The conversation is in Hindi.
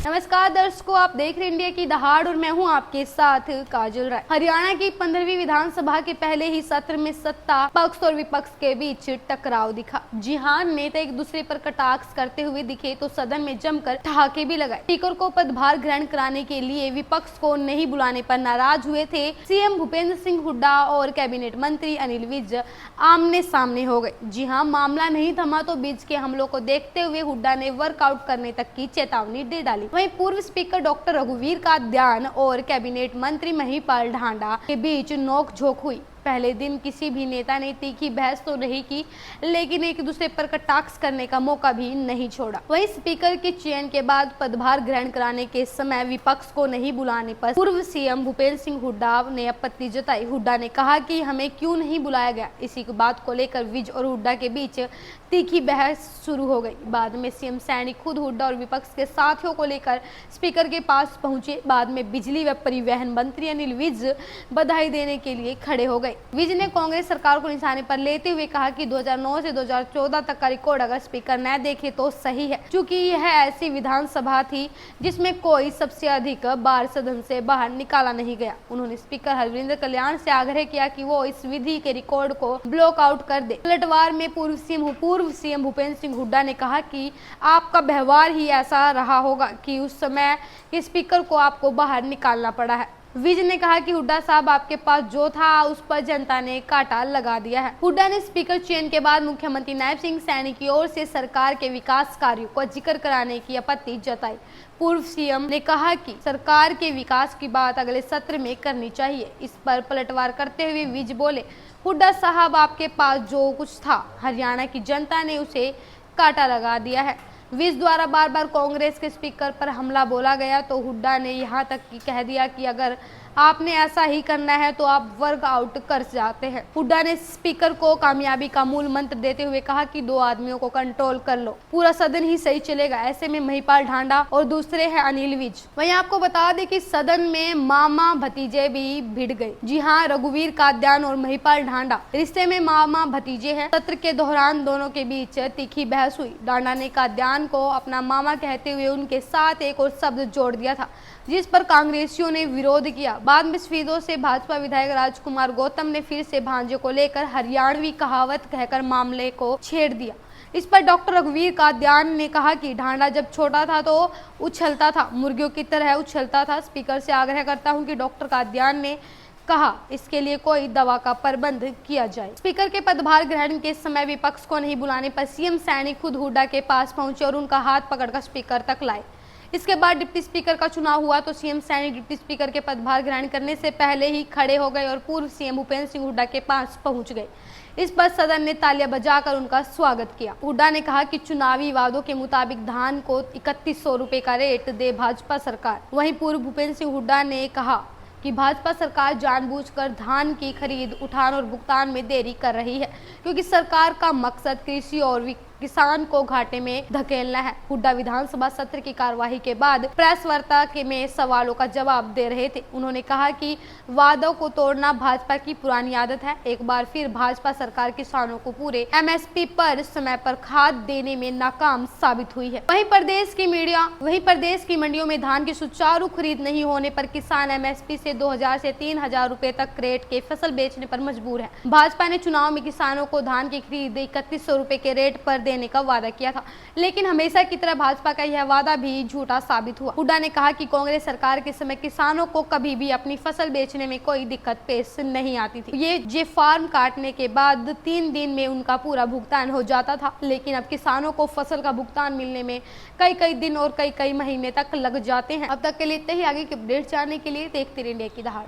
नमस्कार दर्शकों, आप देख रहे हैं इंडिया की दहाड़ और मैं हूं आपके साथ काजल राय। हरियाणा की 15वीं विधानसभा के पहले ही सत्र में सत्ता पक्ष और विपक्ष के बीच टकराव दिखा। जी हां, नेता एक दूसरे पर कटाक्ष करते हुए दिखे तो सदन में जमकर ठहाके भी लगाए। स्पीकर को पदभार ग्रहण कराने के लिए विपक्ष को नहीं बुलाने पर नाराज हुए थे सीएम भूपेंद्र सिंह हुड्डा और कैबिनेट मंत्री अनिल विज आमने सामने हो गए। जी हाँ, मामला नहीं थमा तो विज के हमलों को देखते हुए हुड्डा ने वर्कआउट करने तक की चेतावनी दे डाली। वहीं पूर्व स्पीकर डॉक्टर रघुवीर का ध्यान और कैबिनेट मंत्री महिपाल ढांडा के बीच नोकझोंक हुई। पहले दिन किसी भी नेता ने तीखी बहस तो नहीं की, लेकिन एक दूसरे पर कटाक्ष करने का मौका भी नहीं छोड़ा। वहीं स्पीकर के चयन के बाद पदभार ग्रहण कराने के समय विपक्ष को नहीं बुलाने पर पूर्व सीएम भूपेंद्र सिंह हुड्डा ने आपत्ति जताई। हुड्डा ने कहा कि हमें क्यों नहीं बुलाया गया। इसी बात को लेकर विज और हुड्डा के बीच तीखी बहस शुरू हो गई। बाद में सीएम सैनी खुद हुड्डा और विपक्ष के साथियों को लेकर स्पीकर के पास पहुंचे। बाद में बिजली व परिवहन मंत्री अनिल विज बधाई देने के लिए खड़े हो गए। विज ने कांग्रेस सरकार को निशाने पर लेते हुए कहा कि 2009 से 2014 तक का रिकॉर्ड अगर स्पीकर न देखे तो सही है, क्योंकि यह ऐसी विधानसभा थी जिसमें कोई सबसे अधिक बार सदन से बाहर निकाला नहीं गया। उन्होंने स्पीकर हरविंद्र कल्याण से आग्रह किया कि वो इस विधि के रिकॉर्ड को ब्लॉक आउट कर दे। पलटवार में पूर्व सीएम भूपेंद्र सिंह हुड्डा ने कहा कि आपका व्यवहार ही ऐसा रहा होगा कि उस समय के स्पीकर को आपको बाहर निकालना पड़ा है। विज ने कहा कि हुड्डा साहब, आपके पास जो था उस पर जनता ने कांटा लगा दिया है। हुड्डा ने स्पीकर चयन के बाद मुख्यमंत्री नायब सिंह सैनी की ओर से सरकार के विकास कार्यों को जिक्र कराने की आपत्ति जताई। पूर्व सीएम ने कहा कि सरकार के विकास की बात अगले सत्र में करनी चाहिए। इस पर पलटवार करते हुए विज बोले, हुड्डा साहब, आपके पास जो कुछ था हरियाणा की जनता ने उसे कांटा लगा दिया है। विज द्वारा बार बार कांग्रेस के स्पीकर पर हमला बोला गया तो हुड्डा ने यहां तक कि कह दिया कि अगर आपने ऐसा ही करना है तो आप वर्कआउट कर जाते हैं। हुड्डा ने स्पीकर को कामयाबी का मूल मंत्र देते हुए कहा कि 2 आदमियों को कंट्रोल कर लो, पूरा सदन ही सही चलेगा। ऐसे में महिपाल ढांडा और दूसरे हैं अनिल विज। वहीं आपको बता दें कि सदन में मामा भतीजे भी भिड़ गए। जी हाँ, रघुवीर का ध्यान और महिपाल ढांडा रिश्ते में मामा भतीजे हैं। सत्र के दौरान दोनों के बीच तीखी बहस हुई। ढांडा ने काद्यान को अपना मामा कहते हुए उनके साथ एक और शब्द जोड़ दिया था, जिस पर कांग्रेसियों ने विरोध किया। बाद में स्वीडो से भाजपा विधायक राजकुमार गौतम ने फिर से भांजे को लेकर हरियाणवी कहावत कहकर मामले को छेड़ दिया। इस पर डॉक्टर रघुवीर का ध्यान ने कहा कि ढांडा जब छोटा था तो उछलता था, मुर्गियों की तरह उछलता था। स्पीकर से आग्रह करता हूं कि डॉक्टर का ध्यान ने कहा इसके लिए कोई दवा का प्रबंध किया जाए। स्पीकर के पदभार ग्रहण के समय विपक्ष को नहीं बुलाने पर सीएम सैनी खुद हुड्डा के पास पहुंचे और उनका हाथ पकड़कर स्पीकर तक लाए। इसके बाद डिप्टी स्पीकर का चुनाव हुआ तो सीएम सैनी डिप्टी स्पीकर के पदभार ग्रहण करने से पहले ही खड़े हो गए और पूर्व सीएम भूपेंद्र सिंह हुड्डा के पास पहुंच गए। इस पर सदन ने तालियां बजाकर उनका स्वागत किया। हुड्डा ने कहा कि चुनावी वादों के मुताबिक धान को 3100 रुपए का रेट दे भाजपा सरकार। वहीं पूर्व भूपेंद्र सिंह हुड्डा ने कहा कि भाजपा सरकार जानबूझकर धान की खरीद, उठान और भुगतान में देरी कर रही है, क्योंकि सरकार का मकसद कृषि और किसान को घाटे में धकेलना है। हुड्डा विधानसभा सत्र की कार्यवाही के बाद प्रेस वार्ता में सवालों का जवाब दे रहे थे। उन्होंने कहा कि वादों को तोड़ना भाजपा की पुरानी आदत है। एक बार फिर भाजपा सरकार किसानों को पूरे एमएसपी पर समय पर खाद देने में नाकाम साबित हुई है। वहीं प्रदेश की मंडियों में धान की सुचारू खरीद नहीं होने पर किसान एमएसपी से 2000 से 3000 रुपए तक क्रेट के फसल बेचने पर मजबूर है। भाजपा ने चुनाव में किसानों को धान की खरीद 3100 रुपए के रेट पर देने का वादा किया था, लेकिन हमेशा की तरह भाजपा का यह वादा भी झूठा साबित हुआ। हुड्डा ने कहा कि कांग्रेस सरकार के समय किसानों को कभी भी अपनी फसल बेचने में कोई दिक्कत पेश नहीं आती थी। ये फार्म काटने के बाद 3 दिन में उनका पूरा भुगतान हो जाता था, लेकिन अब किसानों को फसल का भुगतान मिलने में कई दिन और कई महीने तक लग जाते हैं। अब तक के लिए इतना ही। आगे के अपडेट जानने के लिए देखते रहिए इंडिया की दहाड़।